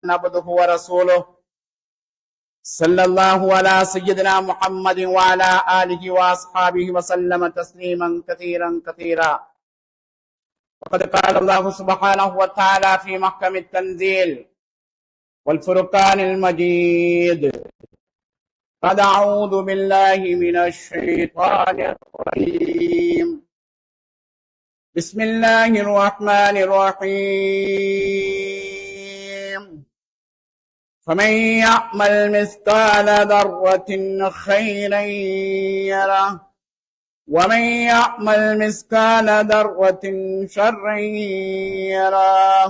عبده ورسوله صلى الله على سيدنا محمد وعلى آله وأصحابه وسلم تسليما كثيرا كثيرا. وقد قال الله سبحانه وتعالى في محكم التنزيل والفرقان المجيد: قد أعوذ بالله من الشيطان الرجيم. بسم الله الرحمن الرحيم. فمن يعمل مثقال ذرة خيرا يره ومن يعمل مثقال ذرة شرا يره.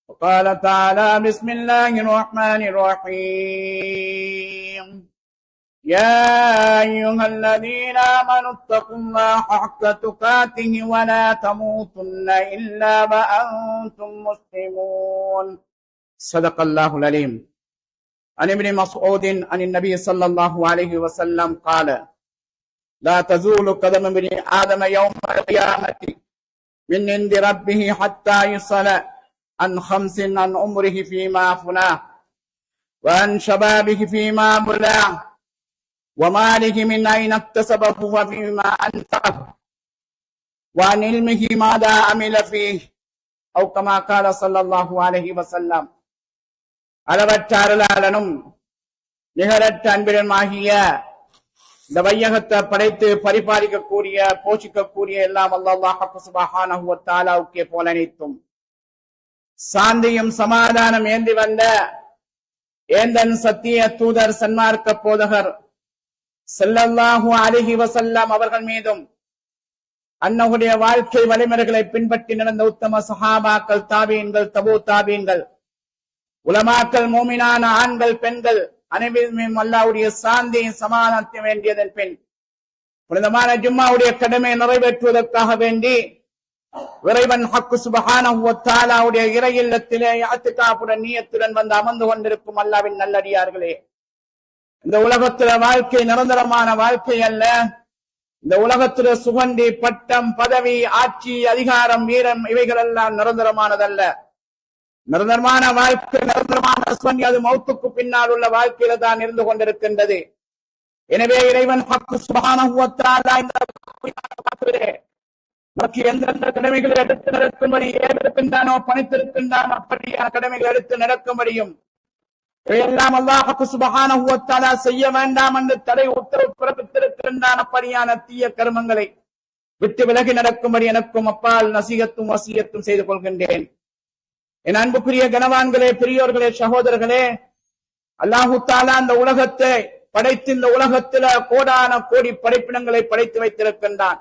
وقال تعالى: بسم الله الرحمن الرحيم. يا أيها الذين آمنوا اتقوا الله حق تقاته ولا تموتن إلا وأنتم مسلمون. صدق الله العليم. عن ابن مسعود عن النبي صلى الله عليه وسلم قال: لا تزول قدم ابن آدم يوم القيامة من عند ربه حتى يسأل عن خمس: عن عمره فيما أفناه، وعن شبابه فيما بلاه، وماله من أين اكتسبه وفيما أنفقه، وعن علمه ماذا عمل فيه، أو كما قال صلى الله عليه وسلم. அளவற்ற அருளாளனும் நிகரற்ற அன்பிடமாகிய இந்த வையகத்தை படைத்து பரிபாலிக்கக்கூடிய போஷிக்கக்கூடிய எல்லாம் அல்லாஹ் சுப்ஹானஹு வ தஆலாவுக்கே போல அனைத்தும். சாந்தியும் சமாதானம் ஏந்தி வந்த ஏந்தன் சத்திய தூதர் சன்மார்க்க போதகர் ஸல்லல்லாஹு அலைஹி வஸல்லம் அவர்கள் மீதும், அன்னஹுடைய வாழ்க்கை வழிமுறைகளை பின்பற்றி நடந்த உத்தம சஹாபாக்கள், தாபீன்கள், தபூ தாபீன்கள், உலமாக்கள், மூமினான ஆண்கள், பெண்கள் அனைவரும் அல்லாஹ்வுடைய சாந்தி சமாதானத்தை வேண்டியதன் பின் புனிதமான ஜும்மாவுடைய கடமை நிறைவேற்றுவதற்காக வேண்டி இறைவன் ஹக்கு சுப்ஹானஹு வ தஆலாவுடைய இறை இல்லத்திலே இஅ்திகாஃபுடன் நியத்துடன் வந்து அமர்ந்து கொண்டிருக்கும் அல்லாஹ்வின் நல்லடியார்களே, இந்த உலகத்தில வாழ்க்கை நிரந்தரமான வாழ்க்கை அல்ல. இந்த உலகத்தில சுகண்டி, பட்டம், பதவி, ஆட்சி, அதிகாரம், வீரம் இவைகள் எல்லாம் நிரந்தரமானதல்ல. நிரந்தரமான வாழ்க்கை, நிரந்தரமான சுகண்டி அது மௌத்துக்கு பின்னால் உள்ள வாழ்க்கையில தான் இருந்து கொண்டிருக்கின்றது. எனவே இறைவன் ஹக்கு சுப்ஹானஹு வ தஆலா இந்த நமக்கு எந்தெந்த கடமைகளை எடுத்து நடக்கும்படி ஏவிருக்கின்றானோ, பணித்திருக்கின்றான், அப்படியான கடமைகள் எடுத்து நடக்கும்படியும், இவையெல்லாம் அல்லாஹ் சுப்ஹானஹு வ தஆலா செய்ய வேண்டாம் என்று தடை உத்தரவு பிறப்பித்திருக்கின்றான். அப்படியான தீய கர்மங்களை விட்டு விலகி நடக்கும்படி எனக்கும் அப்பால் நசீகத்தும் வசியத்தும் செய்து கொள்கின்றேன். என் அன்புக்குரிய கனவான்களே, பெரியோர்களே, சகோதரர்களே, அல்லாஹு தஆலா அந்த உலகத்தை படைத்து இந்த உலகத்தில கோடான கோடி படைப்பினங்களை படைத்து வைத்திருக்கின்றான்.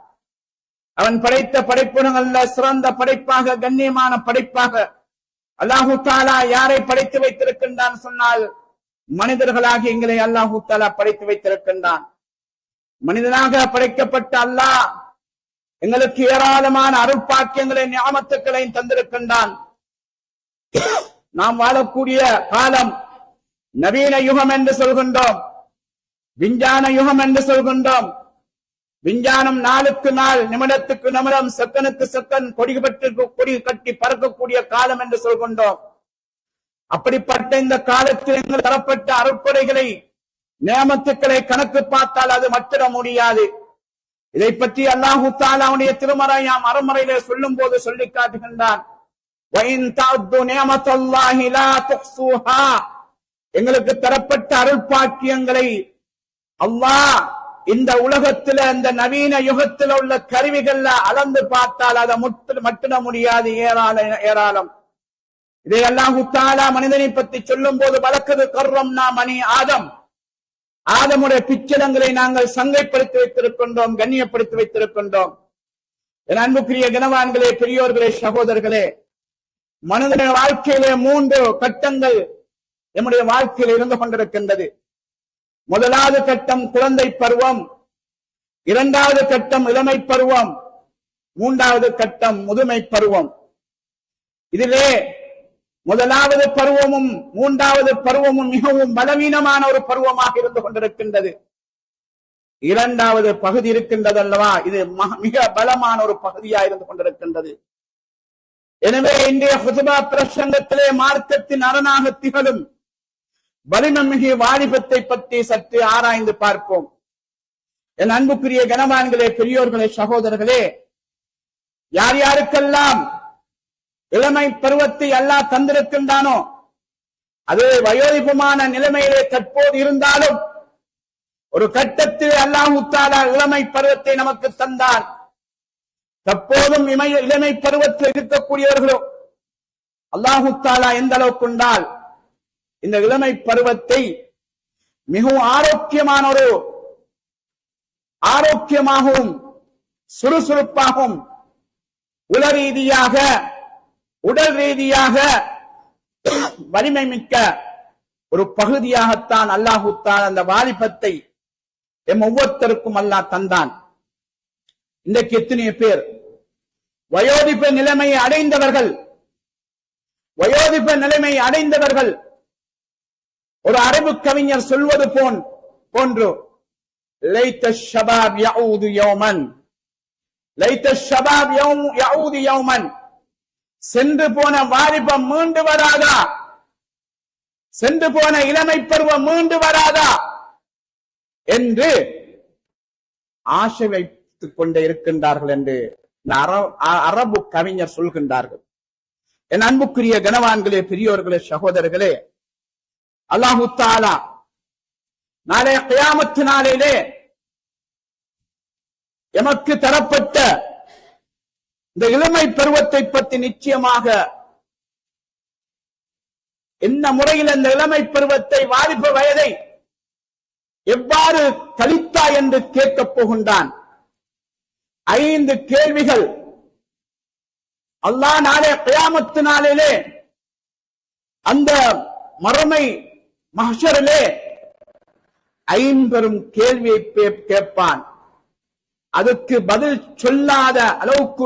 அவன் படைத்த படைப்பினங்கள்ல சிறந்த படைப்பாக, கண்ணியமான படைப்பாக அல்லாஹு தஆலா யாரை படைத்து வைத்திருக்கின்றான் சொன்னால், மனிதர்களாக எங்களை அல்லாஹு தஆலா படைத்து வைத்திருக்கின்றான். மனிதனாக படைக்கப்பட்ட அல்லாஹ் எங்களுக்கு ஏராளமான அருட்பாக்கியங்களை, நியாமத்துக்களையும் தந்திருக்கின்றான். நாம் வாழக்கூடிய காலம் நவீன யுகம் என்று சொல்கின்றோம், விஞ்ஞான யுகம் என்று சொல்கின்றோம். விஞ்ஞானம் நாளுக்கு நாள், நிமிடத்துக்கு நிமிடம், செக்கனுக்கு செக்கன் கொடி கட்டி பறக்கக்கூடிய காலம் என்று சொல்கின்றோம். அப்படிப்பட்ட இந்த காலத்தில் எங்கள் தரப்பட்ட அருட்கொடைகளை, நியமத்துக்களை கணக்கு பார்த்தால் அது மற்றிட முடியாது. இதை பற்றி அல்லாஹு தஆலாவுடைய திருமறையாம் அறமுறையிலே சொல்லும் போது சொல்லி காட்டுகின்றான். எங்களுக்கு தரப்பட்ட அருட்பாக்கியங்களை அல்லாஹ் இந்த உலகத்துல, இந்த நவீன யுகத்தில் உள்ள கருவிகள்ல அளந்து பார்த்தால் அதை மட்டிட முடியாது, ஏராளம். இதை அல்லாஹு தஆலா மனிதனை பற்றி சொல்லும் போது, வலக்கது கர்ரம்னா பனி ஆதம், ஆதமுடைய பிச்சலங்களை நாங்கள் சங்கைப்படுத்தி வைத்திருக்கின்றோம், கண்ணியப்படுத்தி வைத்திருக்கின்றோம். என் அன்புக்குரிய கனவான்களே, பெரியோர்களே, சகோதரர்களே, மனிதனுடைய வாழ்க்கையிலே 3 கட்டங்கள் நம்முடைய வாழ்க்கையில் இருந்து கொண்டிருக்கின்றது. முதலாவது கட்டம் குழந்தை பருவம், 2வது கட்டம் இளமை பருவம், 3வது கட்டம் முதுமை பருவம். இதிலே முதலாவது பருவமும் 3வது பருவமும் மிகவும் பலவீனமான ஒரு பருவமாக இருந்து கொண்டிருக்கின்றது. 2வது பகுதி இருக்கின்றது அல்லவா, இது மிக பலமான ஒரு பகுதியாக இருந்து கொண்டிருக்கின்றது. எனவே இன்றைய ஹுதுபா பிரசங்கத்திலே மார்க்கத்தின் அரணாக திகழும் வலிமைமிகு வாலிபத்தை பற்றி சற்று ஆராய்ந்து பார்ப்போம். என் அன்புக்குரிய கனவான்களே, பெரியோர்களே, சகோதரர்களே, யார் யாருக்கெல்லாம் இளமை பருவத்தை அல்லாஹ் தந்திருக்கின்றானோ, அது வயோதிபமான நிலைமையிலே தற்போது இருந்தாலும் ஒரு கட்டத்தில் அல்லாஹ் தஆலா இளமை பருவத்தை நமக்கு தந்தார். தற்போதும் இளமை பருவத்தில் இருக்கக்கூடியவர்களோ அல்லாஹ் தஆலா எந்த அளவுக்கு கொண்டால் இந்த இளமை பருவத்தை மிகவும் ஆரோக்கியமாகவும் சுறுசுறுப்பாகவும் உள ரீதியாக உடல் ரீதியாக வலிமை மிக்க ஒரு பகுதியாகத்தான் அல்லாஹ் தஆலா அந்த வாலிபத்தை எம் ஒவ்வொருத்தருக்கும் அல்லாஹ் தந்தான். இன்றைக்கு எத்தனை பேர் வயோதிப நிலைமையை அடைந்தவர்கள் ஒரு அரபு கவிஞர் சொல்வது போன்று லைத்த ஷபாப் யஊது யௌமன், சென்று போன வாலிபம் மீண்டு வராதா, சென்று போன இளமை பருவம் மீண்டு வராதா என்று ஆசை வைத்துக் கொண்டே இருக்கின்றார்கள் என்று அரபு கவிஞர் சொல்கின்றார்கள். என் அன்புக்குரிய கனவான்களே, பெரியோர்களே, சகோதரர்களே, அல்லாஹ் தஆலா நாளை கியாமத் நாளிலே எமக்கு தரப்பட்ட இந்த இளமை பருவத்தை பற்றி நிச்சயமாக என்ன முறையில் அந்த இளமை பருவத்தை வாலிப வயதை எவ்வாறு கழித்தாய் என்று கேட்கப் போகின்றான். 5 கேள்விகள் அல்லாஹ் நாளை கியாமத் நாளிலே அந்த மறுமை மஹ்ஷரிலே 50 கேள்வியை கேட்பான். அதுக்கு பதில் சொல்லாத அளவுக்கு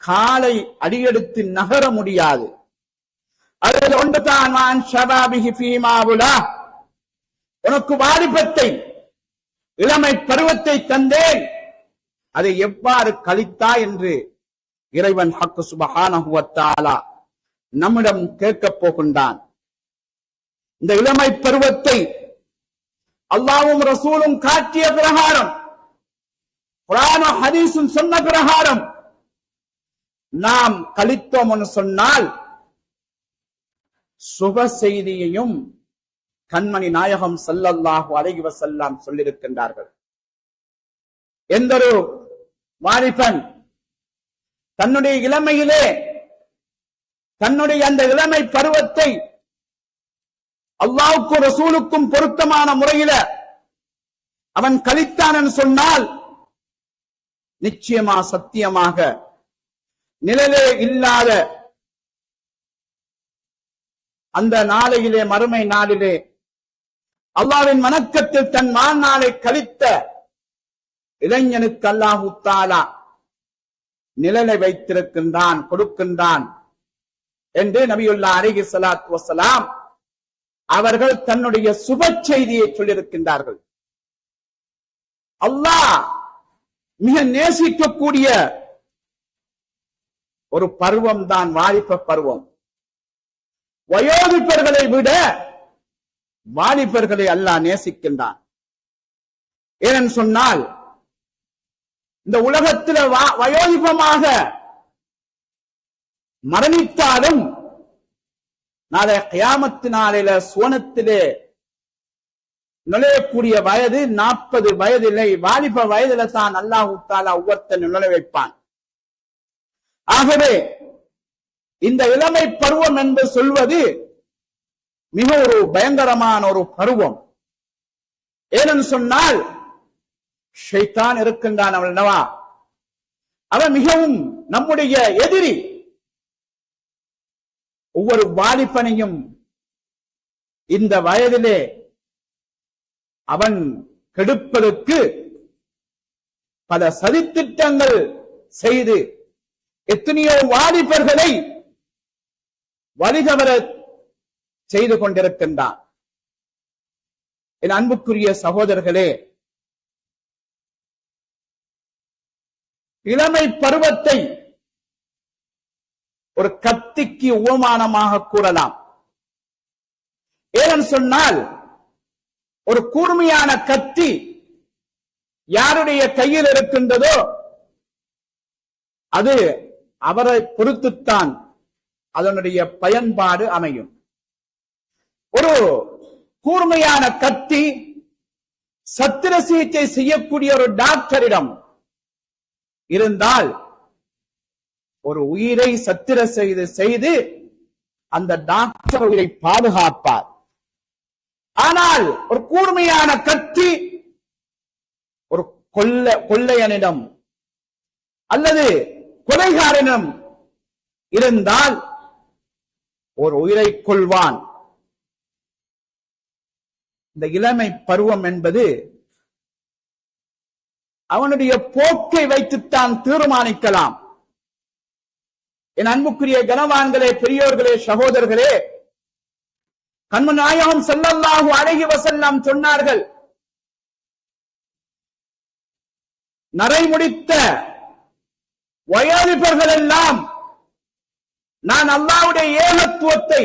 காலை அடியெடுத்து நகர முடியாது. அதில் ஒன்றுதான் உனக்கு வாலிபத்தை இளமை பருவத்தை தந்தேன், அதை எவ்வாறு கழித்தாய் என்று இறைவன் ஹக் சுப்ஹானஹு வ தஆலா நம்மிடம் கேட்கப் போகின்றான். இந்த இளமை பருவத்தை அல்லாஹ்வும் ரசூலும் காட்டிய பிரகாரம், குர்ஆனும் ஹதீஸும் சொன்ன பிரகாரம் நாம் கழித்தோம் என்று சொன்னால் சுப செய்தியையும் கண்மணி நாயகம் ஸல்லல்லாஹு அலைஹி வஸல்லம் சொல்லியிருக்கின்றார்கள். எந்தொரு வாலிபன் தன்னுடைய இளமையிலே தன்னுடைய அந்த இளமை பருவத்தை அல்லாஹ்வுக்கும் ரசூலுக்கும் பொருத்தமான முறையில அவன் கழித்தான் என்று சொன்னால் நிச்சயமா சத்தியமாக நிழலே இல்லாத அந்த நாளையிலே, மறுமை நாளிலே அல்லாஹ்வின் வணக்கத்தில் தன் வாழ்நாளை கழித்த இளைஞனுக்கு அல்லாஹ் தஆலா நிழலை வைத்திருக்கின்றான், கொடுக்கின்றான் என்று நபியுல்லாஹ் அலைஹி ஸலாத்து வஸலாம் அவர்கள் தன்னுடைய சுப செய்தியை சொல்லியிருக்கின்றார்கள். அல்லாஹ் மிக நேசிக்கக்கூடிய ஒரு பருவம் தான் வாலிப பருவம். வயோதிபர்களை விட வாலிபர்களை அல்லாஹ் நேசிக்கின்றான். ஏனென்று சொன்னால் இந்த உலகத்தில் வயோதிபமாக மரணித்தாலும் நாளை கியாமத் நாளில சுவனத்திலே நுழையக்கூடிய வயது 40 வயதில்லை, வாலிப வயதில தான் அல்லாஹ் தஆலா ஒவ்வொருத்தன் நுழைய வைப்பான். ஆகவே இந்த இளமை பருவம் என்று சொல்வது மிக ஒரு பயங்கரமான ஒரு பருவம். ஏனென்று சொன்னால் ஷைத்தான் இருக்கின்றான் அவனவா, அவன் மிகவும் நம்முடைய எதிரி. ஒவ்வொரு வாலிபனையும் இந்த வயதிலே அவன் கெடுப்பதற்கு பல சதித்திட்டங்கள் செய்து எத்தனையோ வாலிபர்களை வழிதவர செய்து கொண்டிருக்கின்றான். என் அன்புக்குரிய சகோதரர்களே, இளமை பருவத்தை ஒரு கத்திக்கு உவமானமாக கூறலாம். ஏன்னு சொன்னால், ஒரு கூர்மையான கத்தி யாருடைய கையில் இருக்கின்றதோ அது அவரை பொறுத்துத்தான் அதனுடைய பயன்பாடு அமையும். ஒரு கூர்மையான கத்தி சத்திர சிகிச்சை செய்யக்கூடிய ஒரு டாக்டரிடம் இருந்தால் ஒரு உயிரை சத்திர செய்து அந்த டாக்டர் உயிரை பாதுகாப்பார். ஆனால் ஒரு கூர்மையான கத்தி ஒரு கொள்ளையனிடம் அல்லது கொலைகாரனிடம் இருந்தால் ஒரு உயிரை கொள்வான். இந்த இளமை பருவம் என்பது அவனுடைய போக்கை வைத்துத்தான் தீர்மானிக்கலாம். என் அன்புக்குரிய கனவான்களே, பெரியோர்களே, சகோதரர்களே, கண்மணி நாயகம் ஸல்லல்லாஹு அலைஹி வஸல்லம் சொன்னார்கள், நரைமுடித்த வயோதிபர்கள் எல்லாம் நான் அல்லாஹ்வுடைய ஏகத்துவத்தை,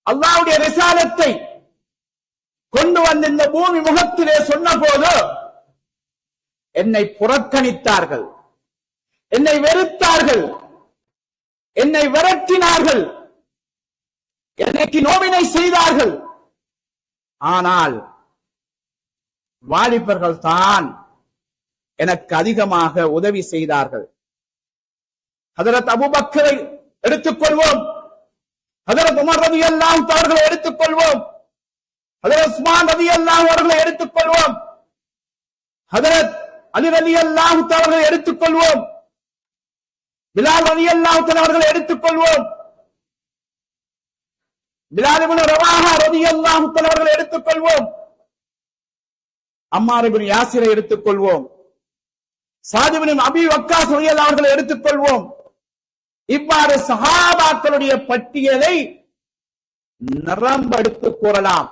அல்லாஹ்வுடைய ரிசாலத்தை கொண்டு வந்து இந்த பூமி முகத்திலே சொன்ன போது என்னை புறக்கணித்தார்கள், என்னை வெறுத்தார்கள், என்னை விரட்டினார்கள், எனக்கு நோவினை செய்தார்கள். ஆனால் வாலிபர்கள் தான் எனக்கு அதிகமாக உதவி செய்தார்கள். ஹஜரத் அபூபக்கரை எடுத்துக் கொள்வோம், ஹஜரத் உமர் ரலியல்லாஹு அவர்களை எடுத்துக் கொள்வோம், ஹஜரத் உஸ்மான் ரலியல்லாஹு அவர்களை எடுத்துக் கொள்வோம், ஹஜரத் அலி ரலியல்லாஹு அவர்களை எடுத்துக் கொள்வோம், பிலால் ரலியல்லாஹு அவர்களை எடுத்துக் கொள்வோம், பிலால் இப்னு ரவாஹா ரலியல்லாஹு அவர்களை எடுத்துக் கொள்வோம், அம்மார் இப்னு யாசிரை எடுத்துக் கொள்வோம், சாத் இப்னு அபீ வக்காஸ் ரலியல்லாஹு அவர்களை எடுத்துக் கொள்வோம். இவ்வாறு சஹாபாக்களுடைய பட்டியலை நிரம்பெடுத்து கூறலாம்.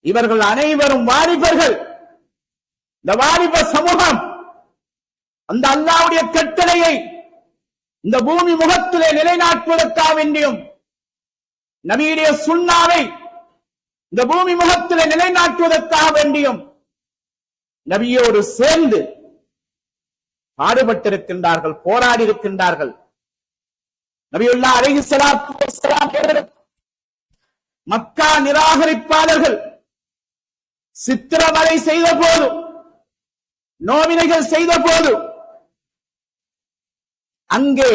இவர்கள் அனைவரும் வாலிபர்கள். இந்த வாலிப சமூகம் அந்த அல்லாஹ்வுடைய கட்டளையை இந்த பூமி முகத்திலே நிலைநாட்டுவதற்காக வேண்டியும், நபியுடைய சுன்னாவை இந்த பூமி முகத்திலே நிலைநாட்டுவதற்காக வேண்டியும் நபியோடு சேர்ந்து பாடுபட்டிருக்கின்றார்கள், போராடி இருக்கின்றார்கள். நபியுல்லாஹ் அலைஹிஸ்ஸலாத்து வஸ்ஸலாம் மக்கா நிராகரிப்பாளர்கள் சித்திரவதை செய்த போது, நோவினைகள் செய்த போது அங்கே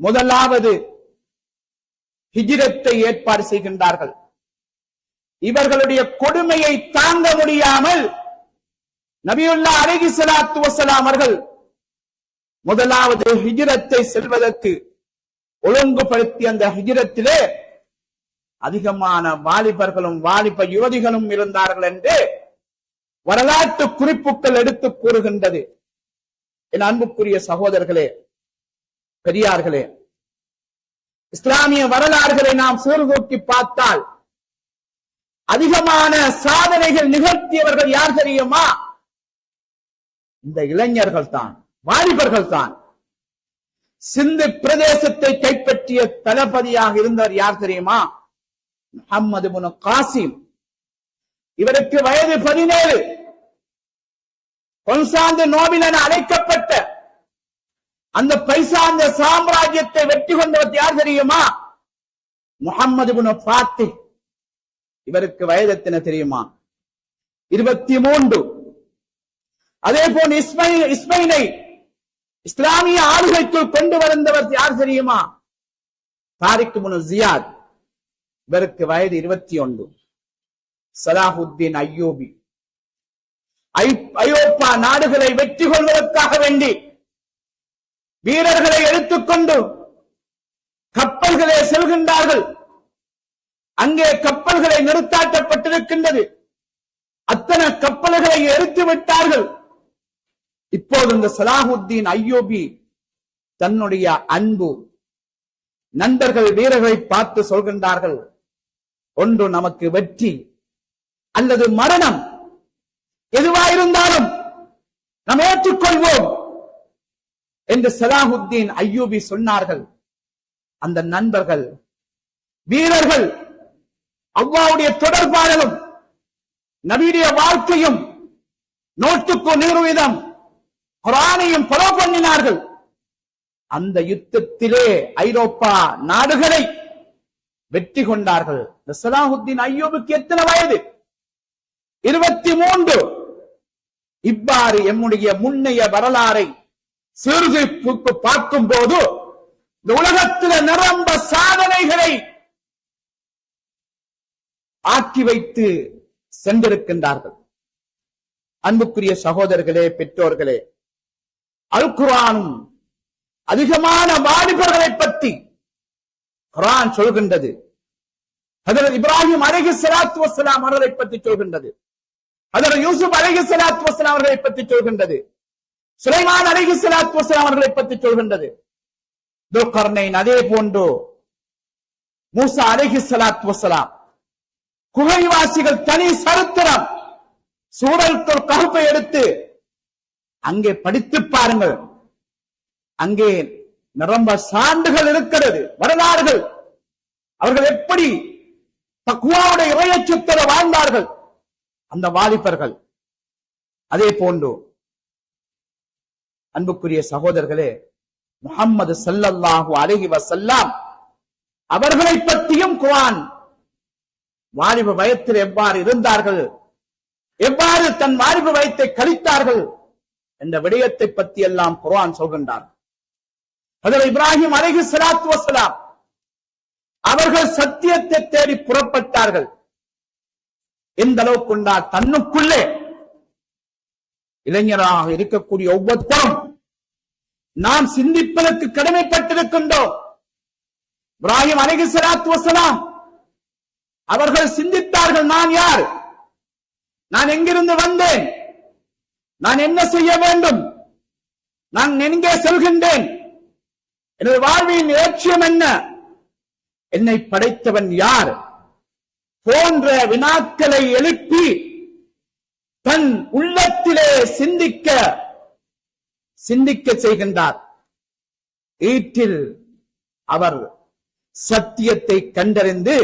முதலாவது ஹிஜ்ரத்தை ஏற்பாடு செய்கின்றார்கள். இவர்களுடைய கொடுமையை தாங்க முடியாமல் நபியுல்லாஹ் அலைஹிஸ்ஸலாத்து வஸ்ஸலாம் அவர்கள் முதலாவது ஹிஜ்ரத்தை செல்வதற்கு ஒழுங்குபடுத்தி அந்த ஹிஜ்ரத்திலே அதிகமான வாலிபர்களும் வாலிப யுவதிகளும் இருந்தார்கள் என்று வரலாற்று குறிப்புகள் எடுத்து கூறுகின்றது. என் அன்புக்குரிய சகோதரர்களே, பெரியார்களே, இஸ்லாமிய வரலாறுகளை நாம் சீர்தூக்கி பார்த்தால் அதிகமான சாதனைகள் நிகழ்த்தியவர்கள் யார் தெரியுமா? இந்த இளைஞர்கள் தான், வாலிபர்கள் தான். சிந்து பிரதேசத்தை கைப்பற்றிய தளபதியாக இருந்தவர் யார் தெரியுமா? முஹம்மது இப்னு காசிம். இவருக்கு வயது 17. கொன்சாந்து நோபில் என அழைக்கப்பட்ட அந்த பைசாந்த சாம்ராஜ்யத்தை வெற்றி கொண்டவர் யார் தெரியுமா? முஹம்மது இப்னு ஃபாத்திஹ். இவருக்கு வயது எத்தனை தெரியுமா? 23. அதே போல் இஸ்மைலை இஸ்லாமிய ஆளுகைக்குள் கொண்டு வந்தவர் யார் தெரியுமா? தாரிக் இப்னு ஜியாத். இவருக்கு வயது 21. சலாஹுத்தீன் அய்யூபி ஐரோப்பா நாடுகளை வெற்றி கொள்வதற்காக வேண்டி வீரர்களை எடுத்துக்கொண்டு கப்பல்களே செல்கின்றார்கள். அங்கே கப்பல்களை நிறுத்தாட்டப்பட்டிருக்கின்றது. அத்தனை கப்பல்களை எரித்து விட்டார்கள். இப்போது இந்த சலாஹுத்தீன் அய்யூபி தன்னுடைய அன்பு நண்பர்கள் வீரர்களை பார்த்து சொல்கின்றார்கள், ஒன்று நமக்கு வெற்றி அல்லது மரணம், எதுவாயிருந்தாலும் நாம் ஏற்றுக்கொள்வோம் என்று சலாஹுத்தீன் அய்யூபி சொன்னார்கள். அந்த நண்பர்கள் வீரர்கள் அல்லாஹ்வுடைய தொடர்பாளரும் நபியுடைய வாழ்க்கையும் 100% குர்ஆனையும் ஃபாலோ பண்ணினார்கள். அந்த யுத்தத்திலே ஐரோப்பா நாடுகளை வெற்றி கொண்டார்கள். சலாஹுத்தீன் அய்யூபுக்கு எத்தனை வயது? 23. இவ்வாறு எம்முடைய முன்னைய வரலாறை சீர்தூக்கி பார்க்கும் போது இந்த உலகத்தில் நிரம்ப சாதனைகளை ஆக்கி வைத்து சென்றிருக்கின்றார்கள். அன்புக்குரிய சகோதரர்களே, பெற்றோர்களே, அல் குர்ஆனும் அதிகமான வாலிபர்களை பற்றி குர்ஆன் சொல்கின்றது. ஹஜ்ரத் இப்ராஹிம் அலைஹிஸ்ஸலாத்து வஸ்ஸலாம் அவர்களை பற்றி சொல்கின்றது. ஹஜ்ரத் யூசுப் அலைஹிஸ்ஸலாத்து வஸ்ஸலாம் அவர்களை பற்றி சொல்கின்றது. சுலைமான் அலைஹிஸ்ஸலாத்து வஸ்ஸலாம் அவர்களை பற்றி சொல்கின்றது. துல்கர்னைன், அதே போன்று மூசா அலைஹிஸ்ஸலாத்து வஸ்ஸலாம், குகைவாசிகள் தனி சரித்திரம். சூரத்துல் கஹ்ஃபை எடுத்து அங்கே படித்து பாருங்கள். அங்கே நிரம்ப சான்றுகள் இருக்கிறது, வரலாறுகள். அவர்கள் எப்படி தக்வாவுடைய இறையச்சத்தோடு வாழ்ந்தார்கள் அந்த வாலிபர்கள். அதே போன்று அன்புக்குரிய சகோதரர்களே, முஹம்மது ஸல்லல்லாஹு அலைஹி வஸல்லம் அவர்களை பற்றியும் குர்ஆன் வாலிப வயத்தில் எவ்வாறு இருந்தார்கள், எவ்வாறு தன் வாலிப வயத்தை கழித்தார்கள் என்ற விடயத்தை பற்றி எல்லாம் குர்ஆன் சொல்கின்றார். ஹஜ்ரத் இப்ராஹிம் அலைஹிஸ்ஸலாத்து வஸ்ஸலாம் அவர்கள் சத்தியத்தை தேடி புறப்பட்டார்கள். எந்த அளவுக்கு கொண்டார், தன்னுக்குள்ளே இளைஞராக இருக்கக்கூடிய ஒவ்வொருத்தரும் நாம் சிந்திப்பதற்கு கடமைப்பட்டிருக்கின்றோம். இப்ராஹிம் அலைஹிஸ்ஸலாத்து வஸ்ஸலாம் அவர்கள் சிந்தித்தார்கள், நான் யார், நான் எங்கிருந்து வந்தேன், நான் என்ன செய்ய வேண்டும், நான் எங்கே செல்கின்றேன், எனது வாழ்வின் லட்சியம் என்ன, என்னை படைத்தவன் யார் போன்ற வினாக்களை எழுப்பி தன் உள்ளத்திலே சிந்திக்க செய்கின்றார். ஈட்டில் அவர் சத்தியத்தை கண்டறிந்து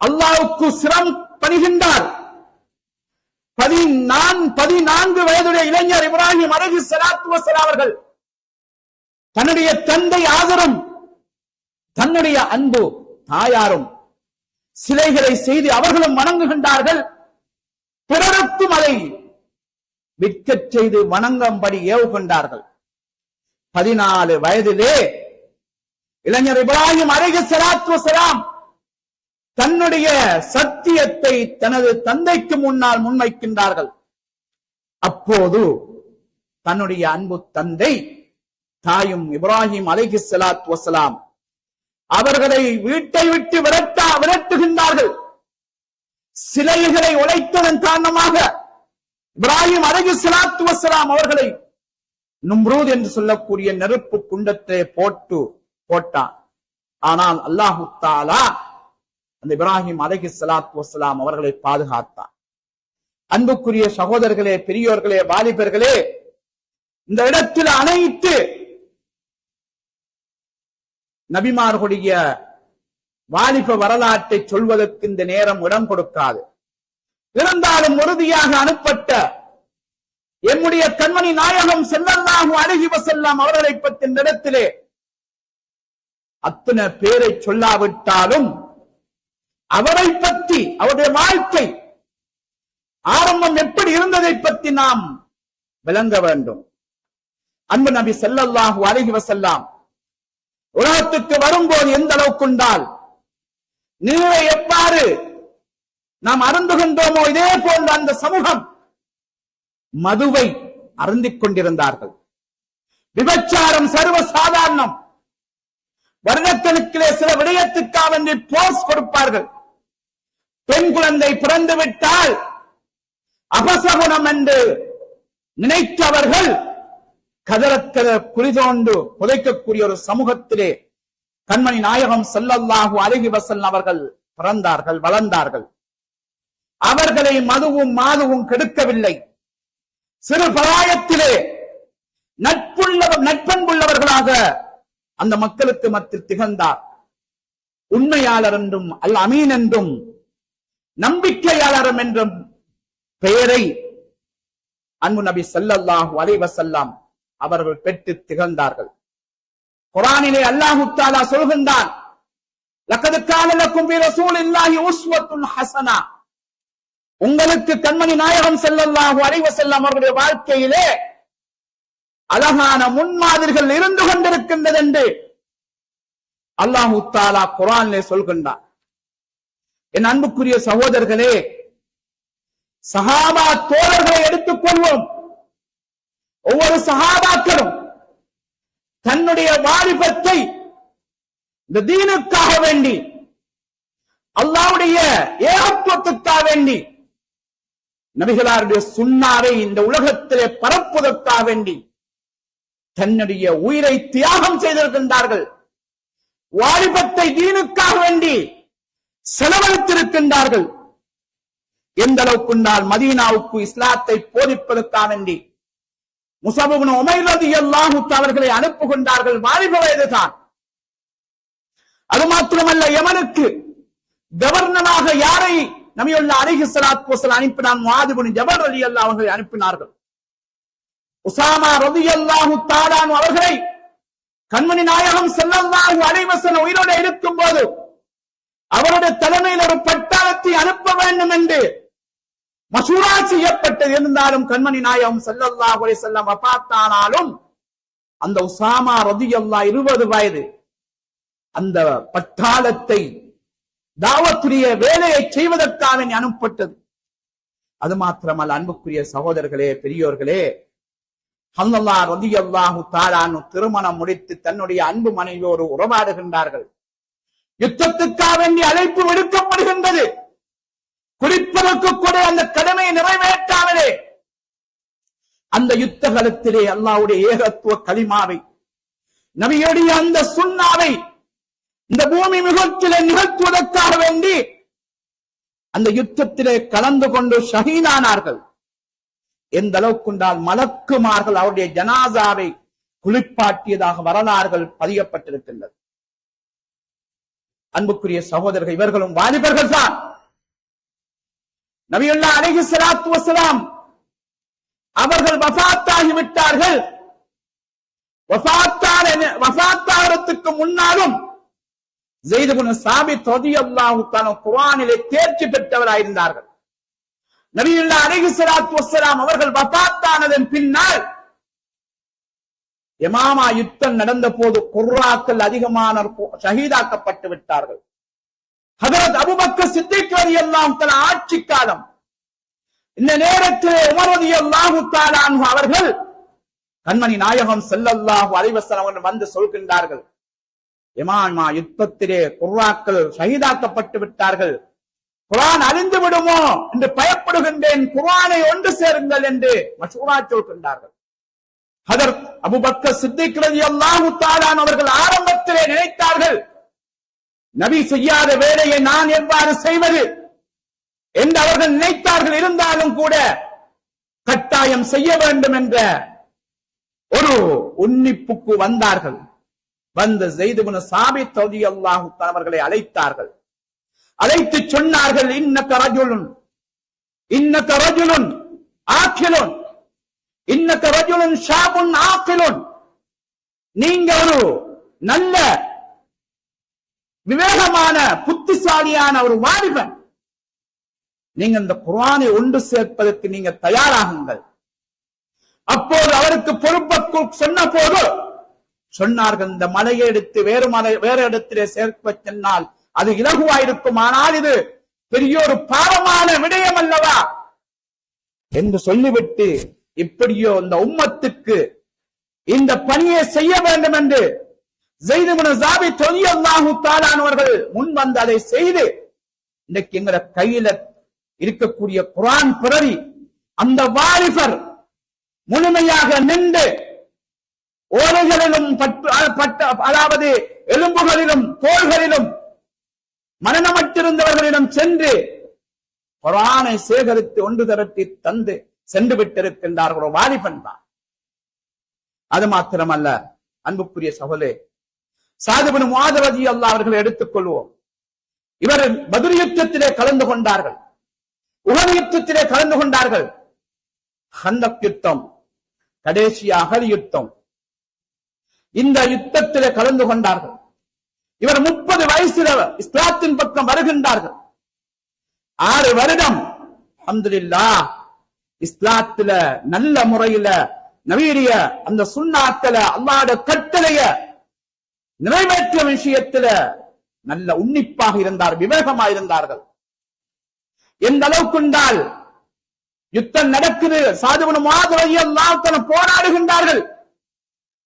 அல்லாஹ்வுக்கு சிரம் பணிகின்றார். 14 வயதுடைய இளைஞர் இப்ராஹிம் அலைஹிஸ்ஸலாத்து வஸ்ஸலாம் அவர்கள் தன்னுடைய தந்தை ஆதரும் தன்னுடைய அன்பு தாயாரும் சிலைகளை செய்து அவர்களும் வணங்குகின்றார்கள். பிறருக்கும் அதை விற்கச் செய்து வணங்கும்படி ஏவுகின்றார்கள். 14 வயதிலே இளைஞர் இப்ராஹிம் அலைஹிஸ்ஸலாத்து வஸ்ஸலாம் தன்னுடைய சத்தியத்தை தனது தந்தைக்கு முன்னால் முன்வைக்கின்றார்கள். அப்போது தன்னுடைய அன்பு தந்தை தாயும் இப்ராஹிம் அலைஹிஸ்ஸலாத்து வஸ்ஸலாம் அவர்களை வீட்டை விட்டு விரட்டுகின்றார்கள். சிலைகளை உடைத்ததன் காரணமாக இப்ராஹிம் அலைஹிஸ்ஸலாத்து வஸ்ஸலாம் அவர்களை நும்ரூத் என்று சொல்லக்கூடிய நெருப்பு குண்டத்தை போட்டான். ஆனால் அல்லாஹு தஆலா அந்த இப்ராஹிம் அலைஹிஸ்ஸலாத்து வஸ்ஸலாம் அவர்களை பாதுகாத்தார். அன்புக்குரிய சகோதரர்களே, பெரியோர்களே, வாலிபர்களே, இந்த இடத்தில் அனைத்து நபிமார்களுடைய வாலிப வரலாற்றை சொல்வதற்கு இந்த நேரம் இடம் கொடுக்காது. இருந்தாலும் உறுதியாக அனுப்பட்ட எம்முடைய கண்மணி நாயகம் ஸல்லல்லாஹு அலைஹி வஸல்லம் அவர்களை பற்றி இந்த இடத்திலே அத்தனை பேரை சொல்லாவிட்டாலும் அவரை பற்றி, அவருடைய வாழ்க்கை ஆரம்பம் எப்படி இருந்ததை பற்றி நாம் விளங்க வேண்டும். அன்பு நபி ஸல்லல்லாஹு அலைஹி வஸல்லம் உலகத்துக்கு வரும்போது எந்த அளவுக்கு உண்டால் நீரை எவ்வாறு நாம் அருந்துகின்றோமோ இதே போன்ற அந்த சமூகம் மதுவை அருந்திக் கொண்டிருந்தார்கள். விபச்சாரம் சர்வசாதாரணம். வருடக்கணக்கிலே சில விடயத்துக்காக வேண்டி போஸ் கொடுப்பார்கள். பெண் குழந்தை பிறந்து விட்டால் அபசகுணம் என்று நினைத்தவர்கள் கதறக்கத குறிதோண்டு புதைக்கக்கூடிய ஒரு சமூகத்திலே கண்மணி நாயகம் ஸல்லல்லாஹு அலைஹி வஸல்லம் அவர்கள் பிறந்தார்கள், வளர்ந்தார்கள். அவர்களை மதுவும் மாதுவும் கெடுக்கவில்லை. சிறு பிராயத்திலே நட்பண்புள்ளவர்களாக அந்த மக்களுக்கு மத்தியில் திகழ்ந்தார். உண்மையாளர் என்றும் அல் அமீன் என்றும் நம்பிக்கையாளரும் என்றும் பெயரை அன்பு நபி ஸல்லல்லாஹு அலைஹி வஸல்லம் அவர்கள் பெற்று திகழ்ந்தார்கள். குர்ஆனிலே அல்லாஹ் தஆலா சொல்கின்றான், லக்கத் கான லக்கும் ஃபீ ரசூலில்லாஹி உஸ்வத்துன் ஹஸனா, உங்களுக்கு கண்மணி நாயகம் ஸல்லல்லாஹு அலைஹி வஸல்லம் அவர்களுடைய வாழ்க்கையிலே அழகான முன்மாதிரிகள் இருந்து கொண்டிருக்கின்றது என்று அல்லாஹ் தஆலா குர்ஆனிலே சொல்கின்றார். என் அன்புக்குரிய சகோதரர்களே, சஹாபா தோழர்களை எடுத்துக் கொள்வோம். ஒவ்வொரு சஹாபாக்களும் தன்னுடைய வாலிபத்தை இந்த தீனுக்காக வேண்டி, அல்லாஹ்வுடைய ஏகத்துவத்துக்காக வேண்டி, நபிகளாருடைய சுன்னாவை இந்த உலகத்திலே பரப்புவதற்காக வேண்டி தன்னுடைய உயிரை தியாகம் செய்திருக்கின்றார்கள். வாலிபத்தை தீனுக்காக வேண்டி செலவழித்திருக்கின்றார்கள். எந்த அளவுக்குண்டால் மதீனாவுக்கு இஸ்லாத்தை போதிப்பதற்காக வேண்டி முஸஅப் இப்னு உமைர் ரலியல்லாஹு தஆலா அவர்களை அனுப்புகின்றார்கள். வாலிப வயதுதான். அது மாத்திரமல்ல, யமனுக்கு கவர்னராக யாரை நபியுல்லாஹி அலைஹி ஸலாத்து வஸலாம் அனுப்பினார்? முஆத் இப்னு ஜபல் ரலியல்லாஹு அவர்களை அனுப்பினார்கள். உஸாமா ரலியல்லாஹு தஆலா அவர்களை கண்மணி நாயகம் ஸல்லல்லாஹு அலைஹி வஸல்லம் உயிரோடு இருக்கும் போது அவருடைய தலைமையில் ஒரு பட்டாளத்தை அனுப்ப வேண்டும் என்று மசூரா செய்யப்பட்டது. இருந்தாலும் கண்மணி நாயகம் ஸல்லல்லாஹு அலைஹி வஸல்லம் வஃபாத்தானாலும் அந்த உஸாமா ரலியல்லாஹு 20 வயது அந்த பட்டாளத்தை தாவத்துடைய வேலையை செய்வதற்காக அனுப்பப்பட்டது. அது மாத்திரமல்ல, அன்புக்குரிய சகோதரர்களே, பெரியோர்களே, ஹல்லல்லா ரலியல்லாஹு தஆலா திருமணம் முடித்து தன்னுடைய அன்பு மனைவியோடு உறவாடுகின்றார்கள். யுத்தத்துக்காக வேண்டிய அழைப்பு விடுக்கப்படுகின்றது. குறிப்பதற்கு கூட அந்த கடமையை நிறைவேற்றாமலே அந்த யுத்த களத்திலே அல்லாஹ்வுடைய ஏகத்துவ கலிமாவை, நபியுடைய அந்த சுன்னாவை இந்த பூமி முகத்திலே நிகழ்த்துவதற்காக வேண்டி அந்த யுத்தத்திலே கலந்து கொண்டு ஷஹீதானார்கள். எந்த அளவுக்குண்டால் மலக்குமார்கள் அவருடைய ஜனாசாவை குளிப்பாட்டியதாக வரலாறுகள் பதியப்பட்டிருக்கின்றது. அன்புக்குரிய சகோதரர்கள், இவர்களும் வாலிபர்கள் தான். நபியுல்லாஹி அலைஹி ஸலாத்து வஸலாம் அவர்கள் வஃபாத்தாகி விட்டார்கள். வஃபாத்தாகிறதுக்கு முன்னாலும் ஸைத் இப்னு சாபித் ரலியல்லாஹு தஆலா குர்ஆனிலே தேர்ச்சி பெற்றவராயிருந்தார்கள். நபியுல்லாஹி அலைஹி ஸலாத்து வஸலாம் அவர்கள் வஃபாத்தானதன் பின்னால் யமாமா யுத்தம் நடந்த போது குர்ராக்கள் அதிகமான ஷஹீதாக்கப்பட்டு விட்டார்கள். ஹஜ்ரத் அபூபக்கர் சித்திக் ரலியல்லாஹு தஆலா ஆட்சி காலம். இந்த நேரத்தில் உமர் ரலியல்லாஹு தஆலா அன்ஹு அவர்கள் கண்மணி நாயகம் ஸல்லல்லாஹு அலைஹி வஸல்லம் அவர்கள் வந்து சொல்கின்றார்கள், யமாமா யுத்தத்திலே குர்ராக்கள் ஷஹீதாக்கப்பட்டு விட்டார்கள், குர்ஆன் அழிந்து விடுமோ என்று பயப்படுகின்றேன், குர்ஆனை ஒன்று சேருங்கள் என்று மஷூரா சொல்கின்றார்கள். ஹஜ்ரத் அபூபக்கர் சித்திக் ரலியல்லாஹு தஆலா அவர்கள் ஆரம்பத்திலே நினைத்தார்கள், நபி செய்யாத வேலையை நான் எவ்வாறு செய்வது என்று அவர்கள் நினைத்தார்கள். இருந்தாலும் கூட கட்டாயம் செய்ய வேண்டும் என்ற ஒரு உன்னிப்புக்கு வந்தார்கள். வந்து ஸைத் இப்னு சாபித் ரலியல்லாஹு தஆலா அவர்களை அழைத்தார்கள். அழைத்து சொன்னார்கள், இன்னக ரஜுலுன் ஆக்கிலுன், இன்னக ரஜுலுன் ஷாபுன் ஆக்கிலுன், நீங்க ஒரு நல்ல விவேகமான புத்திசாலியான ஒரு வாலிபன், நீங்க இந்த குர்ஆனை ஒன்று சேர்ப்பதற்கு நீங்க தயாராகுங்கள். அப்போது அவருக்கு பொறுப்பு சொன்ன போது சொன்னார்கள், இந்த மலையை எடுத்து வேறு இடத்திலே சேர்க்க சொன்னால் அது இலகுவாயிருக்கும், ஆனால் இது பெரிய ஒரு பாவமான விடயம் அல்லவா என்று சொல்லிவிட்டு, இப்படியோ இந்த உம்மத்துக்கு இந்த பணியை செய்ய வேண்டும் என்று ஸைத் இப்னு சாபித் ரலியல்லாஹு தஆலா அவர்கள் முன் வந்து அதை செய்து இன்னைக்கு எங்கட கையில இருக்கக்கூடிய குர்ஆன் பிரதி அந்த வாலிபர் முழுமையாக நின்று ஓலைகளிலும் அதாவது எலும்புகளிலும் தோள்களிலும் மரணமற்றிருந்தவர்களிடம் சென்று குர்ஆனை சேகரித்து ஒன்று திரட்டி தந்து சென்று விட்டிருக்கின்றார்கள். ஒரு வாலிபன் தான். அது மாத்திரமல்ல அன்புக்குரிய சகோதரே, சாத் இப்னு முஆத் ரலியல்லாஹு அவர்களை எடுத்துக் கொள்வோம். இவர் பத்ர் யுத்தத்திலே கலந்து கொண்டார்கள், உஹது யுத்தத்திலே கலந்து கொண்டார்கள், ஹந்தக் யுத்தம், கடைசி அஹது யுத்தம், இந்த யுத்தத்திலே கலந்து கொண்டார்கள். இவர் 30 வயசுல இஸ்லாத்தின் பக்கம் வருகின்றார்கள். 6 வருடம் அல்ஹம்துலில்லாஹ் இஸ்லாத்துல நல்ல முறையில நவீரிய அந்த சுன்னாக்கள அல்லாஹ்வுடைய கட்டளைய நிறைவேற்றிய விஷயத்துல நல்ல உன்னிப்பாக இருந்தார், விவேகமாக இருந்தார்கள். எந்த அளவுக்குண்டால் யுத்தம் நடக்குது, சாத் இப்னு முஆத் ரலியல்லாஹு அன்ஹு போராடுகின்றார்கள்.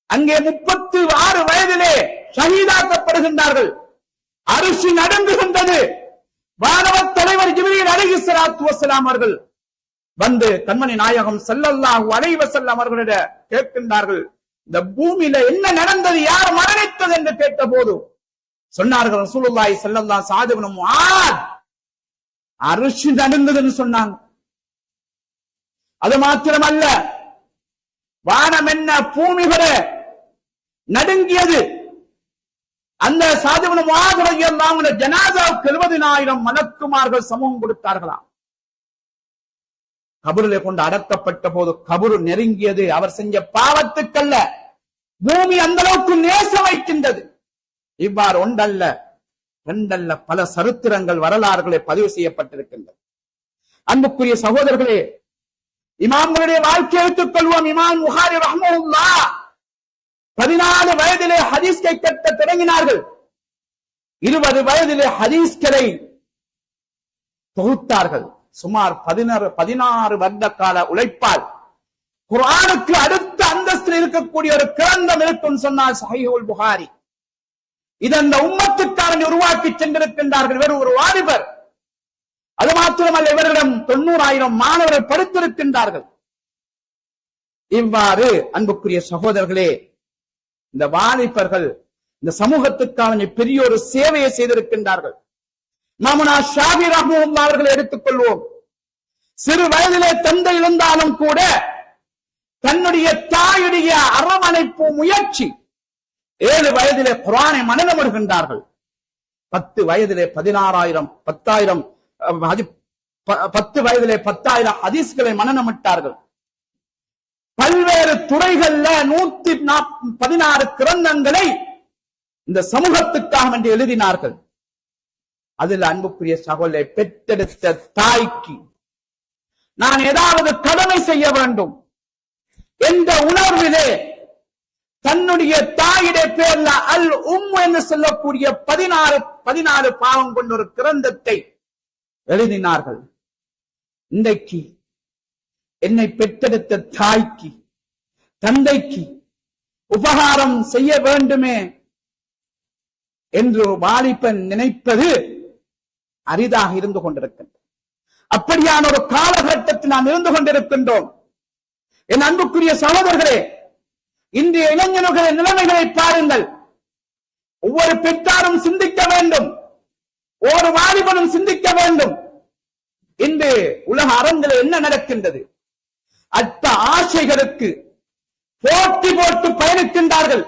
அங்கே 36 வயதிலே ஷஹீதாக்கப்படுகின்றார்கள். அரிசி நடுங்குகின்றது. வானவ தலைவர் ஜிப்ரீல் அலைஹிஸ்ஸலாத்து வஸ்ஸலாம் அவர்கள் வந்து கண்மணி நாயகம் ஸல்லல்லாஹு அலைஹி வஸல்லம் அவர்களிடம் கேட்கின்றார்கள், இந்த பூமியில என்ன நடந்தது, யார் மரணித்தது என்று கேட்டபோது சொன்னார்கள் ரசூலுல்லாஹி ஸல்லல்லாஹு சாத் இப்னு முஆத் அரிசி நடுங்குதுன்னு சொன்னாங்க. அது மாத்திரமல்ல, வானம் என்ன பூமி கூட நடுங்கியது. அந்த சாத் இப்னு முஆத் ரலியல்லாஹு அன்ஹு ஜனாசாவுக்கு 70,000 மலக்குமார்கள் சமூகம் கொடுத்தார்களாம். கபரிலே கொண்டு அடக்கப்பட்ட போது கபரு நெருங்கியது. அவர் செஞ்ச பாவத்துக்கல்ல, பூமி அந்த அளவுக்கு நேசம் வைக்கின்றது. இவ்வாறு ஒன்றல்ல ரெண்டல்ல பல சரித்திரங்கள் வரலாறுகளை பதிவு செய்யப்பட்டிருக்கின்றது. அன்புக்குரிய சகோதரர்களே, இமாம்களுடைய வாழ்க்கை எடுத்துக் கொள்வோம். இமாம் புகாரி ரஹ்மத்துல்லாஹ் 14 வயதிலே ஹதீஸ்கை கற்க தொடங்கினார்கள். 20 வயதிலே ஹதீஸ்களை தொகுத்தார்கள். சுமார் 16 வருட கால உழைப்பால் குர்ஆனுக்கு அடுத்த அந்தஸ்தில் இருக்கக்கூடிய ஒரு கிரந்தம் இருக்கும் சொன்னால் சஹீஹுல் புகாரி. இது அந்த உம்மத்துக்காரனை உருவாக்கி சென்றிருக்கின்றார்கள். இவர் ஒரு வாலிபர். அது மாத்திரமல்ல, இவர்களிடம் 90,000 மாணவர்கள் படித்திருக்கின்றார்கள். இவ்வாறு அன்புக்குரிய சகோதரர்களே, இந்த வாலிபர்கள் இந்த சமூகத்துக்கான பெரிய ஒரு சேவையை செய்திருக்கின்றார்கள். இமாமுனா ஷாஃபி ரஹ்மத்துல்லாஹி அவர்களை எடுத்துக் கொள்வோம். சிறு வயதிலே தந்தை இருந்தாலும் கூட தன்னுடைய தாயுடைய அரவணைப்பு முயற்சி 7 வயதிலே குர்ஆனை மனனம் வருகின்றார்கள். 10 வயதிலே 16,000 10 வயதிலே 10,000 ஹதீஸ்களை மனனமிட்டார்கள். பல்வேறு துறைகள்ல 116 கிரந்தங்களை இந்த சமூகத்துக்காக என்று எழுதினார்கள். அதில் அன்புக்குரிய சகோதரரை, பெற்றெடுத்த தாய்க்கு நான் ஏதாவது கடமை செய்ய வேண்டும் என்ற உணர்விலே தன்னுடைய தாயுடைய பேர்ல அல் என்று சொல்லக்கூடிய 14 பாவம் கொண்ட ஒரு கிரந்தத்தை எழுதினார்கள். இன்றைக்கு என்னை பெற்றெடுத்த தாய்க்கு தந்தைக்கு உபகாரம் செய்ய வேண்டுமே என்று வாலிபன் நினைப்பது அரிதாக இருந்து கொண்டிருக்கின்றது. அப்படியான ஒரு காலகட்டத்தில் நாம் இருந்து கொண்டிருக்கின்றோம். என் அன்புக்குரிய சகோதரர்களே, இன்றைய இளைஞர்களின் நிலைமைகளை பாருங்கள். ஒவ்வொரு பெற்றாரும் சிந்திக்க வேண்டும், ஒவ்வொரு வாலிபனும் சிந்திக்க வேண்டும். இன்று உலக அரங்கில் என்ன நடக்கின்றது? அற்ப ஆசைகளுக்கு போட்டி போட்டு பயணிக்கின்றார்கள்.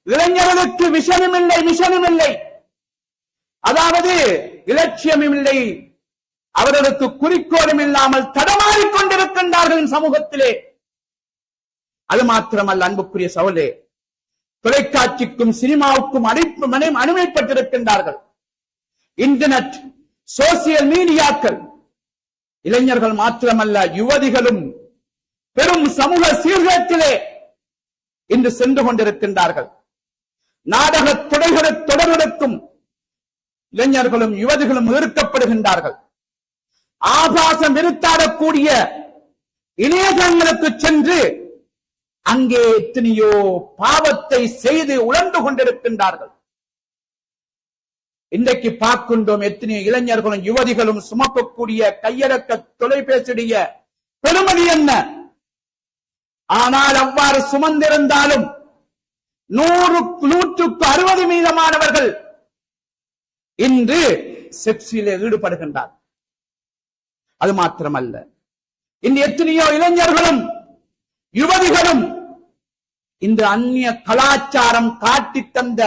இளைஞர்களுக்கு விஷனும் இல்லை, அதாவது இலட்சியமும் இல்லை, அவர்களுக்கு குறிக்கோளும் இல்லாமல் தடமாறிக் கொண்டிருக்கின்றார்கள் சமூகத்திலே. அது மாத்திரமல்ல அன்புக்குரிய சகோதரே, தொலைக்காட்சிக்கும் சினிமாவுக்கும் அடிமைப்பட்டிருக்கின்றார்கள். இன்டர்நெட், சோசியல் மீடியாக்கள், இளைஞர்கள் மாத்திரமல்ல யுவதிகளும் பெரும் சமூக சீர்கேட்டிலே இன்று சென்று கொண்டிருக்கின்றார்கள். நாடக தொடர்களுக்கும் இளைஞர்களும் யுவதிகளும் ஈர்க்கப்படுகின்றார்கள். ஆபாசம் விருத்தாடக்கூடிய இணையதளங்களுக்கு சென்று அங்கே எத்தனையோ பாவத்தை செய்து உழந்து கொண்டிருக்கின்றார்கள். இன்றைக்கு பார்க்கின்றோம் எத்தனையோ இளைஞர்களும் யுவதிகளும் சுமக்கக்கூடிய கையடக்க தொலைபேசியுடைய பெருமதி என்ன? ஆனால் அவ்வாறு சுமந்திருந்தாலும் 100க்கு 60% இன்று செக்ஸிலே ஈடுபடுகின்றார். அது மாத்திரமல்ல, இன்று எத்தனையோ இளைஞர்களும் யுவதிகளும் இந்த அந்நிய கலாச்சாரம் காட்டி தந்த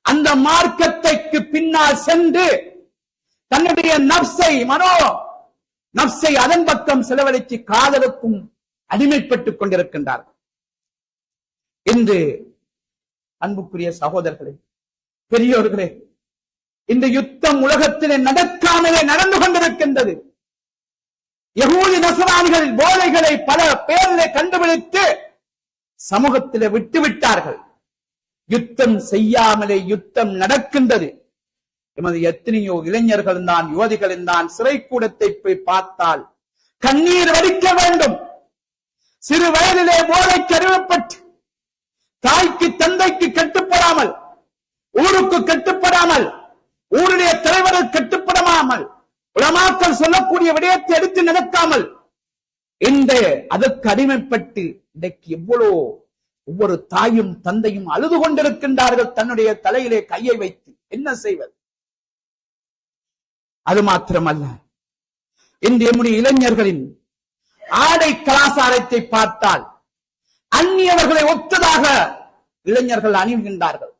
அந்த மார்க்கத்தைக்கு பின்னால் சென்று தன்னுடைய நப்சை அதன் பக்கம் செலவழித்து காதலுக்கும் அடிமைப்பட்டுக் கொண்டிருக்கின்றார்கள். இன்று அன்புக்குரிய சகோதரர்களே, பெரியோர்களே, இந்த யுத்தம் உலகத்திலே நடக்காமலே நடந்து கொண்டிருக்கின்றது. யகூதி நசராணிகள் போதைகளை பல பேரிலே கண்டுபிடித்து சமூகத்திலே விட்டுவிட்டார்கள். யுத்தம் செய்யாமலே யுத்தம் நடக்கின்றது. எமது எத்தனையோ இளைஞர்கள் தான், யுவதிகளின் தான் சிறை கூடத்தை போய் பார்த்தால் கண்ணீர் வடிக்க வேண்டும். சிறு வயதிலே போதைக்கு அறிவப்பட்டு தாய்க்கு தந்தைக்கு கட்டுப்படாமல், ஊருக்கு கட்டுப்படாமல், ஊருடைய தலைவர்கள் கட்டுப்படாமல், உலமாக்கள் சொல்லக்கூடிய விடயத்தை எடுத்து நடக்காமல் இந்த அதற்கு அடிமைப்பட்டு இன்றைக்கு எவ்வளோ ஒவ்வொரு தாயும் தந்தையும் அழுது கொண்டிருக்கின்றார்கள் தன்னுடைய தலையிலே கையை வைத்து. என்ன செய்வது? அது மாத்திரமல்ல, இன்று நம்முடைய இளைஞர்களின் ஆடை கலாச்சாரத்தை பார்த்தால் அந்நியவர்களை ஒத்ததாக இளைஞர்கள் அணிகின்றார்கள்.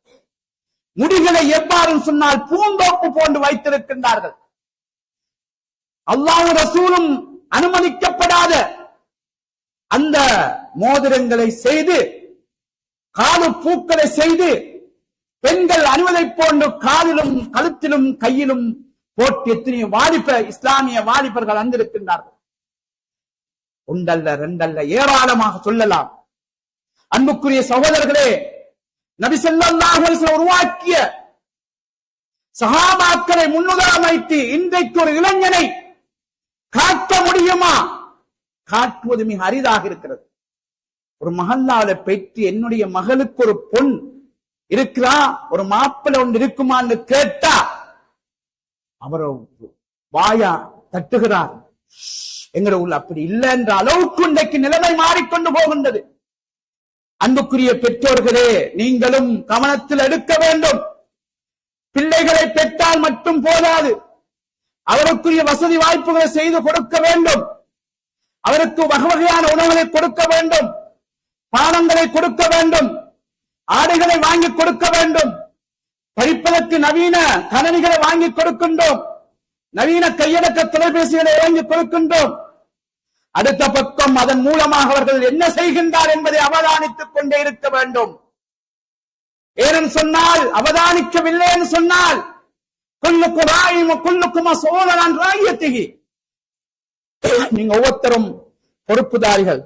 முடிகளை எவ்வாறு சொன்னால் பூந்தோப்பு போன்று வைத்திருக்கின்றார்கள். அல்லாஹ் ரசூலும் அனுமதிக்கப்படாத அந்த மோதிரங்களை செய்து, காது பூக்களை செய்து, பெண்கள் அணிவதை போன்று காலிலும் கழுத்திலும் கையிலும் போட்டு எத்தனையோ இஸ்லாமிய வாலிபர்கள் வந்திருக்கின்றார்கள். ஒன்றல்ல ரெண்டல்ல ஏராளமாக சொல்லலாம். அன்புக்குரிய சகோதரர்களே, நபி ஸல்லல்லாஹு அலைஹி வஸல்லம் உருவாக்கிய சஹாபாக்களை முன்னுதாரணம் வைத்து இன்றைக்கு ஒரு இளைஞனை காட்ட முடியுமா? காட்டுவது மிக அரிதாக இருக்கிறது. ஒரு மஹல்லால பெற்று என்னுடைய மகளுக்கு ஒரு பொன் இருக்கிறா, ஒரு மாப்பிள்ளை ஒன்று இருக்குமான்னு கேட்டா அவர் வாயா தட்டுகிறார். எங்களை உள்ள அப்படி இல்லை என்ற அளவுக்கு இன்றைக்கு நிலைமை மாறிக்கொண்டு போகின்றது. அன்புக்குரிய பெற்றோர்களே, நீங்களும் கவனத்தில் எடுக்க வேண்டும். பிள்ளைகளை பெற்றால் மட்டும் போதாது, அவருக்குரிய வசதி வாய்ப்புகளை செய்து கொடுக்க வேண்டும். அவருக்கு வகை வகையான உணவுகளை கொடுக்க வேண்டும், பானங்களை கொடுக்க வேண்டும், ஆடைகளை வாங்கி கொடுக்க வேண்டும். படிப்பதற்கு நவீன கணனிகளை வாங்கி கொடுக்கின்றோம், நவீன கையடக்க தொலைபேசிகளை வாங்கி கொடுக்கின்றோம். அடுத்த பக்கம் அதன் மூலமாக அவர்கள் என்ன செய்கின்றார் என்பதை அவதானித்துக் கொண்டே இருக்க வேண்டும். ஏனென்று சொன்னால், அவதானிக்கவில்லை என்று சொன்னால் நீங்க ஒவ்வொருத்தரும் பொறுப்புதாரிகள்.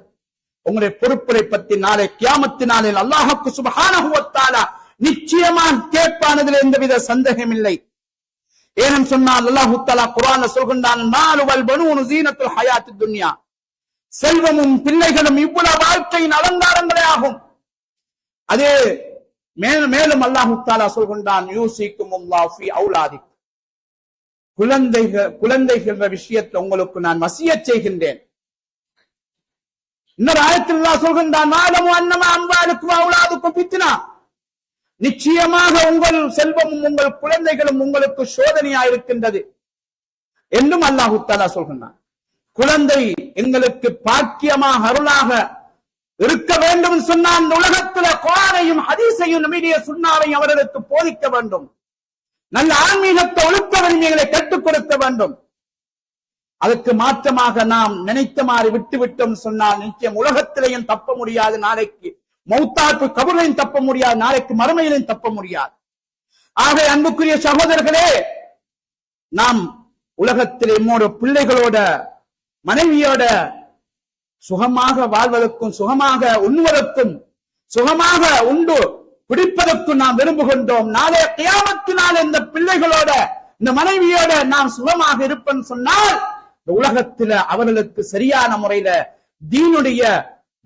உங்களுடைய பொறுப்புரை பற்றி நாளை கியாமத்து நாளில் அல்லாஹ்வுக்கு சுப்ஹானஹு வ தஆலா நிச்சயமாக கேட்பானதில் எந்தவித சந்தேகம் இல்லை. ஏனென்று சொன்னால் அல்லாஹ் தஆலா குர்ஆன்ல சொல்கின்றான், மாலு வல் பனூனு ஸீனத்துல் ஹயாத்தித் துன்யா, செல்வமும் பிள்ளைகளும் இவ்வளவு வாழ்க்கையின் அலங்காரங்களே ஆகும். அதே மேலும் அல்லாஹ் தஆலா சொல்கின்றான், யூசிக்குமுல்லாஹு ஃபீ அவுலாதிக், குழந்தைகள் விஷயத்தில் உங்களுக்கு நான் வசியத் செய்கின்றேன். இன்னொரு ஆயத்தில் அல்லாஹ் சொல்கின்றான், மாலமு அன்னமா அம்வாலுக்கும் அவுலாதுக்கும் ஃபித்னா, நிச்சயமாக உங்கள் செல்வமும் உங்கள் குழந்தைகளும் உங்களுக்கு சோதனையாயிருக்கின்றது என்றும் அல்லாஹ் தஆலா சொல்கின்றான். குழந்தை எங்களுக்கு பாக்கியமாக அருளாக இருக்க வேண்டும் சொன்னால் இந்த உலகத்தில் குர்ஆனையும் ஹதீஸையும் நம்முடைய சுன்னாவையும் அவர்களுக்கு போதிக்க வேண்டும். நல்ல ஆன்மீகத்தை ஒழுக்க வலிமைகளை கற்றுக் கொடுக்க வேண்டும். அதற்கு மாற்றமாக நாம் நினைத்த மாதிரி விட்டுவிட்டோம் சொன்னால் நிச்சயம் உலகத்திலேயும் தப்ப முடியாது, நாளைக்கு மௌத்தாக்கு கபரையும் தப்ப முடியாது, நாளைக்கு மறுமையிலையும் தப்ப முடியாது. ஆக அன்புக்குரிய சகோதரர்களே, நாம் உலகத்திலே நம்மோட பிள்ளைகளோட மனைவியோட சுகமாக வாழ்வதற்கும் சுகமாக உண்ணுவதற்கும் சுகமாக உண்டு பிடிப்பதற்கும் நாம் விரும்புகின்றோம். நாளைய கியாமத்தினால் இந்த பிள்ளைகளோட இந்த மனைவியோட நாம் சுகமாக இருப்பேன்னு சொன்னால் இந்த உலகத்தில அவர்களுக்கு சரியான முறையில தீனுடைய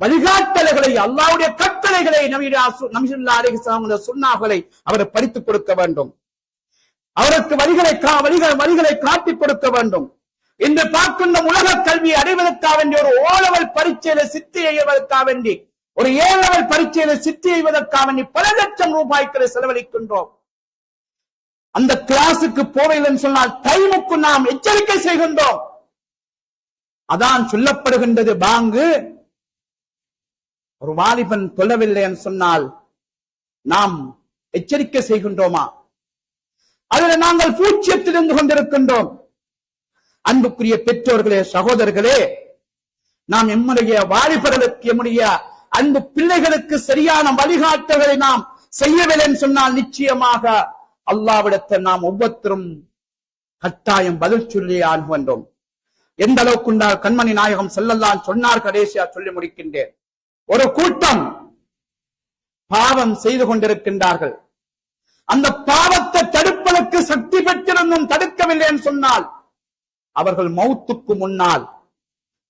வழிகாட்டல்களை, அல்லாஹ்வுடைய கட்டளைகளை, நபி ஸல்லல்லாஹு அலைஹி வஸல்லம் சுன்னாக்களை அவர் படித்துக் கொடுக்க வேண்டும். அவருக்கு வழிகளை காட்டிக் கொடுக்க வேண்டும். இன்று பார்க்கின்ற உலக கல்வியை அடைவதற்காக வேண்டிய ஒரு ஓலவல் பரீட்சையில சித்தி செய்வதற்காக வேண்டி, ஒரு ஏலவல் பரீட்சையில சித்தி செய்வதற்காக வேண்டி பல லட்சம் ரூபாய்களை செலவழிக்கின்றோம். அந்த கிளாஸுக்கு போவையில் சொன்னால் டைமுக்கு நாம் எச்சரிக்கை செய்கின்றோம். அதான் சொல்லப்படுகின்றது, பாங்கு ஒரு வாலிபன் தொழவில்லை என்று சொன்னால் நாம் எச்சரிக்கை செய்கின்றோமா? அதில் நாங்கள் பூச்சியத்தில் இருந்து கொண்டிருக்கின்றோம். அன்புக்குரிய பெற்றோர்களே, சகோதரர்களே, நாம் எம்முடைய வாலிபர்களுக்கு, எம்முடைய அன்பு பிள்ளைகளுக்கு சரியான வழிகாட்டுகளை நாம் செய்யவில்லை என்று சொன்னால் நிச்சயமாக அல்லாஹ்விடத்தில் நாம் ஒவ்வொருத்தரும் கட்டாயம் பதில் சொல்லி ஆகுகின்றோம். எந்த அளவுக்கு கண்மணி நாயகம் ஸல்லல்லாஹு சொன்னார். கடைசியா சொல்லி முடிக்கின்றேன். ஒரு கூட்டம் பாவம் செய்து கொண்டிருக்கின்றார்கள். அந்த பாவத்தை தடுப்பதற்கு சக்தி பெற்றிருந்தும் தடுக்கவில்லை என்று சொன்னால் அவர்கள் மௌத்துக்கு முன்னால்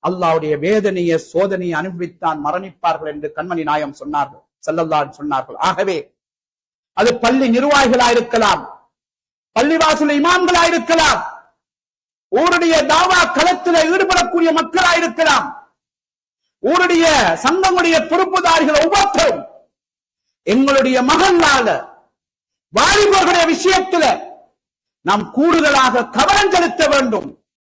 அல்லாஹ்வுடைய வேதனையை சோதனையை அனுபவித்தான் மரணிப்பார்கள் என்று கண்மணி நாயகம் சொன்னார்கள், ஸல்லல்லாஹு சொன்னார்கள். ஆகவே அது பள்ளி நிர்வாகிகளாயிருக்கலாம், பள்ளிவாசல் இமாம்களாயிருக்கலாம், ஊருடைய தாவா களத்தில் ஈடுபடக்கூடிய மக்களாயிருக்கலாம், ஊருடைய சங்கமுடைய பொறுப்புதாரிகள் ஒவ்வொருத்தரும் எங்களுடைய மகளால வாலிபர்களுடைய விஷயத்துல நாம் கூடுதலாக கவனம் செலுத்த வேண்டும்.